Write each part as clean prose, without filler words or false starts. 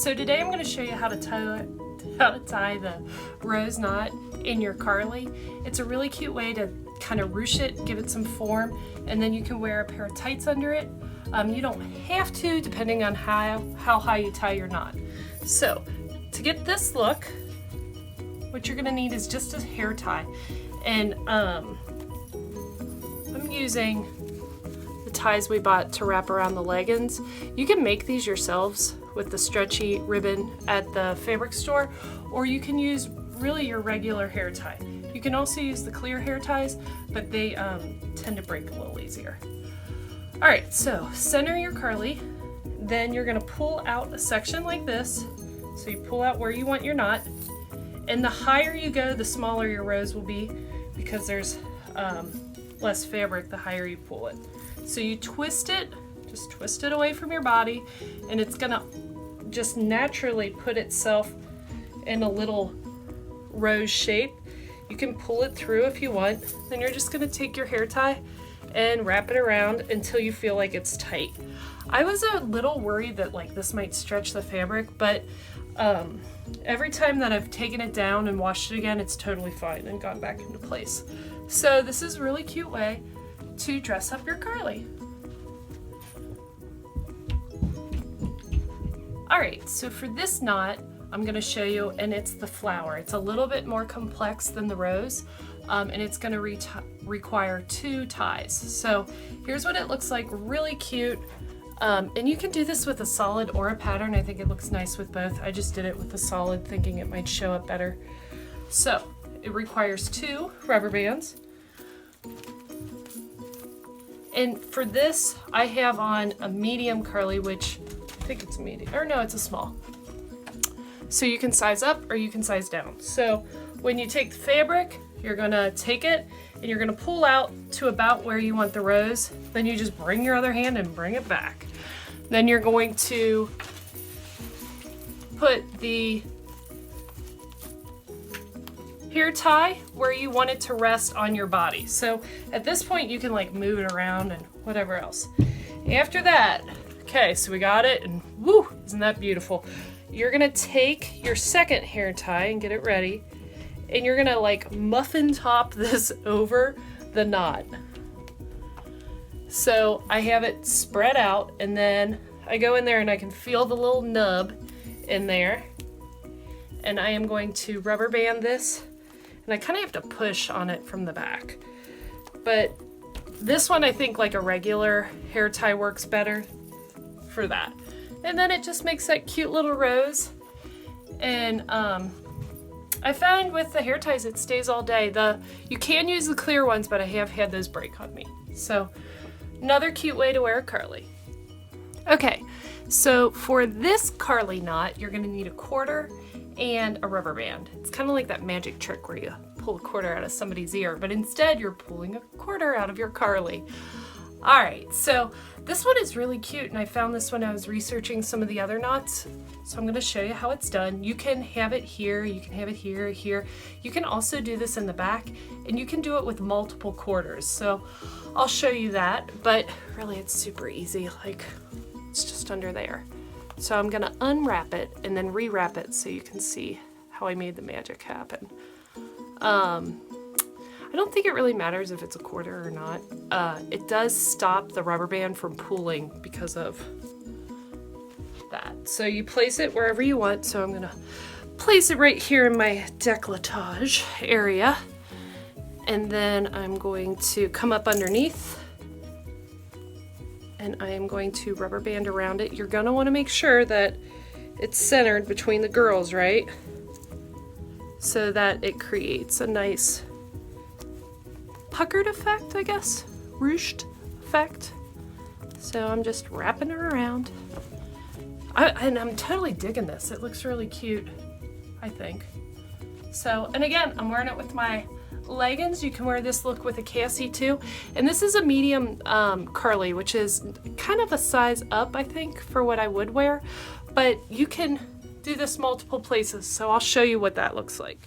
so today I'm going to show you how to tie the rose knot in your Carly. It's a really cute way to kind of ruche it, give it some form, and then you can wear a pair of tights under it. You don't have to, depending on how high you tie your knot. So to get this look, what you're going to need is just a hair tie, and I'm using the ties we bought to wrap around the leggings. You can make these yourselves with the stretchy ribbon at the fabric store, or you can use really your regular hair tie. You can also use the clear hair ties, but they tend to break a little easier. All right, so center your Carly, then you're gonna pull out a section like this. So you pull out where you want your knot, and the higher you go, the smaller your rose will be, because there's less fabric the higher you pull it. So you twist it, just twist it away from your body, and it's gonna just naturally put itself in a little rose shape. You can pull it through if you want. Then you're just gonna take your hair tie and wrap it around until you feel like it's tight. I was a little worried that like this might stretch the fabric, but every time that I've taken it down and washed it again, it's totally fine and gone back into place. So this is a really cute way to dress up your Carly. All right, so for this knot, I'm gonna show you, and it's the flower. It's a little bit more complex than the rose, and it's gonna require 2 ties. So here's what it looks like, really cute. And you can do this with a solid or a pattern. I think it looks nice with both. I just did it with the solid, thinking it might show up better. So it requires 2 rubber bands. And for this, I have on a medium Carly, which I think it's medium, or no, it's a small. So you can size up or you can size down. So when you take the fabric, you're gonna take it and you're gonna pull out to about where you want the rose. Then you just bring your other hand and bring it back. Then you're going to put the hair tie where you want it to rest on your body. So at this point you can like move it around and whatever else. After that, okay, so we got it, and woo, isn't that beautiful? You're gonna take your second hair tie and get it ready, and you're gonna like muffin top this over the knot. So I have it spread out, and then I go in there and I can feel the little nub in there, and I am going to rubber band this, and I kind of have to push on it from the back. But this one, I think like a regular hair tie works better for that. And then it just makes that cute little rose. And I found with the hair ties it stays all day. You can use the clear ones, but I have had those break on me. So another cute way to wear a Carly. Okay, so for this Carly knot, you're gonna need a quarter and a rubber band. It's kind of like that magic trick where you pull a quarter out of somebody's ear, but instead you're pulling a quarter out of your Carly. All right, so this one is really cute, and I found this when I was researching some of the other knots. So I'm gonna show you how it's done. You can have it here, you can have it here, here. You can also do this in the back, and you can do it with multiple quarters. So I'll show you that, but really it's super easy. Like, it's just under there. So I'm gonna unwrap it and then rewrap it so you can see how I made the magic happen. I don't think it really matters if it's a quarter or not. It does stop the rubber band from pulling because of that. So you place it wherever you want. So I'm gonna place it right here in my décolletage area. And then I'm going to come up underneath, and I am going to rubber band around it. You're gonna wanna make sure that it's centered between the girls, right? So that it creates a nice puckered effect, I guess, ruched effect. So I'm just wrapping her around. And I'm totally digging this. It looks really cute, I think. So, and again, I'm wearing it with my leggings. You can wear this look with a Cassie too. And this is a medium Carly, which is kind of a size up, I think, for what I would wear. But you can do this multiple places, so I'll show you what that looks like.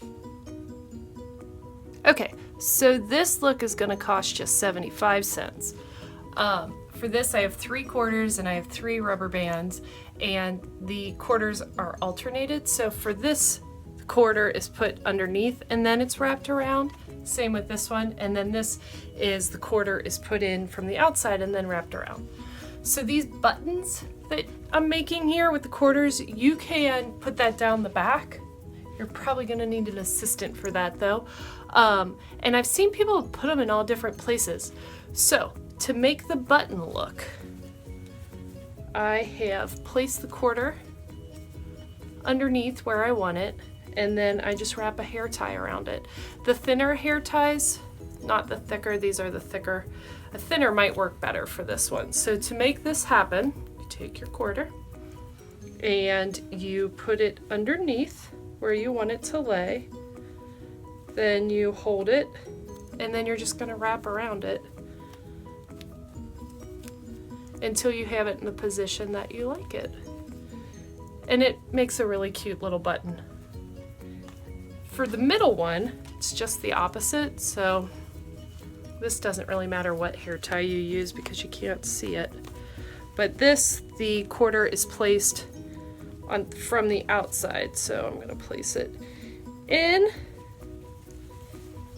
Okay, so this look is gonna cost you 75 cents. for this I have 3 quarters and I have 3 rubber bands, and the quarters are alternated. So for this, the quarter is put underneath and then it's wrapped around. Same with this one. And then this is the quarter is put in from the outside and then wrapped around. So these buttons that I'm making here with the quarters, you can put that down the back. You're probably gonna need an assistant for that though. And I've seen people put them in all different places. So to make the button look, I have placed the quarter underneath where I want it, and then I just wrap a hair tie around it. The thinner hair ties, not the thicker, these are the thicker. A thinner might work better for this one. So to make this happen, you take your quarter and you put it underneath where you want it to lay. Then you hold it, and then you're just gonna wrap around it until you have it in the position that you like it. And it makes a really cute little button. For the middle one, it's just the opposite, so this doesn't really matter what hair tie you use because you can't see it. But this, the quarter is placed on from the outside, so I'm gonna place it in.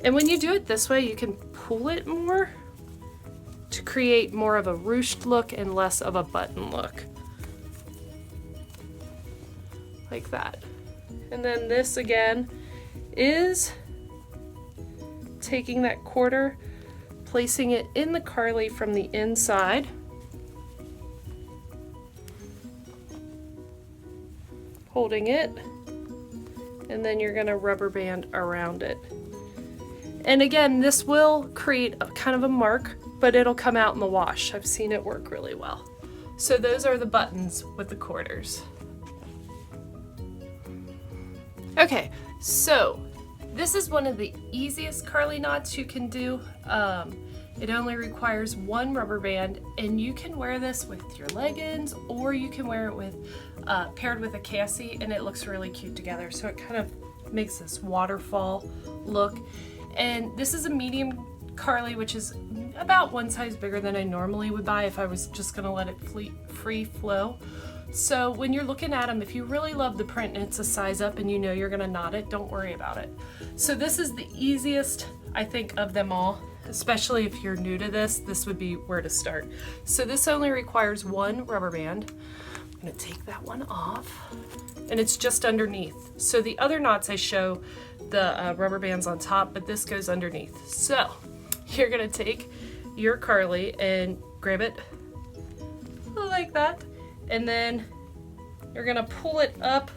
And when you do it this way, you can pull it more to create more of a ruched look and less of a button look. Like that. And then this again is taking that quarter, placing it in the Carly from the inside. Holding it, and then you're gonna rubber band around it. And again, this will create a kind of a mark, but it'll come out in the wash. I've seen it work really well. So those are the buttons with the quarters. Okay, so this is one of the easiest Carly knots you can do. It only requires 1 rubber band, and you can wear this with your leggings, or you can wear it with paired with a Cassie, and it looks really cute together. So it kind of makes this waterfall look. And this is a medium Carly, which is about 1 size bigger than I normally would buy if I was just gonna let it free flow. So when you're looking at them, if you really love the print and it's a size up and you know you're gonna knot it, don't worry about it. So this is the easiest, I think, of them all. Especially if you're new to this, this would be where to start. So this only requires 1 rubber band. I'm gonna take that one off, and it's just underneath. So the other knots I show the rubber bands on top, but this goes underneath. So you're gonna take your Carly and grab it like that, and then you're gonna pull it up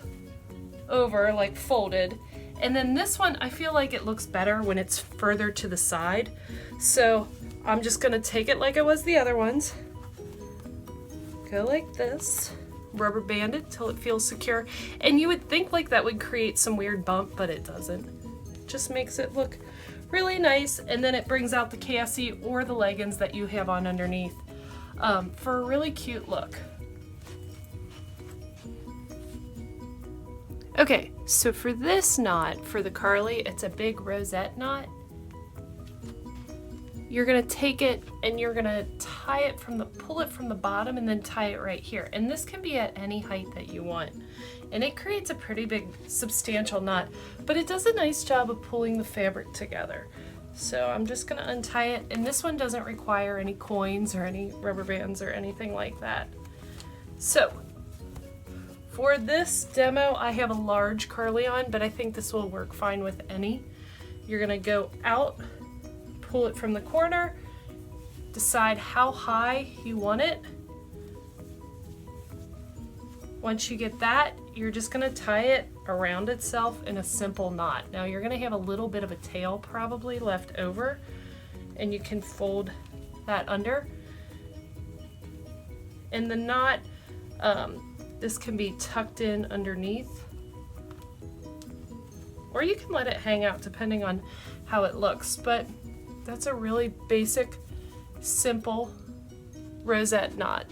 over, like folded. And then this one, I feel like it looks better when it's further to the side. So I'm just gonna take it like it was the other ones. Go like this, rubber band it till it feels secure. And you would think like that would create some weird bump, but it doesn't. It just makes it look really nice. And then it brings out the Cassie or the leggings that you have on underneath for a really cute look. Okay, so for this knot, for the Carly, it's a big rosette knot. You're gonna take it and you're gonna tie it pull it from the bottom and then tie it right here. And this can be at any height that you want. And it creates a pretty big, substantial knot, but it does a nice job of pulling the fabric together. So I'm just gonna untie it, and this one doesn't require any coins or any rubber bands or anything like that. So, for this demo, I have a large Carly on, but I think this will work fine with any. You're gonna go out, pull it from the corner, decide how high you want it. Once you get that, you're just gonna tie it around itself in a simple knot. Now you're gonna have a little bit of a tail probably left over, and you can fold that under. And the knot, this can be tucked in underneath, or you can let it hang out depending on how it looks, but that's a really basic, simple rosette knot.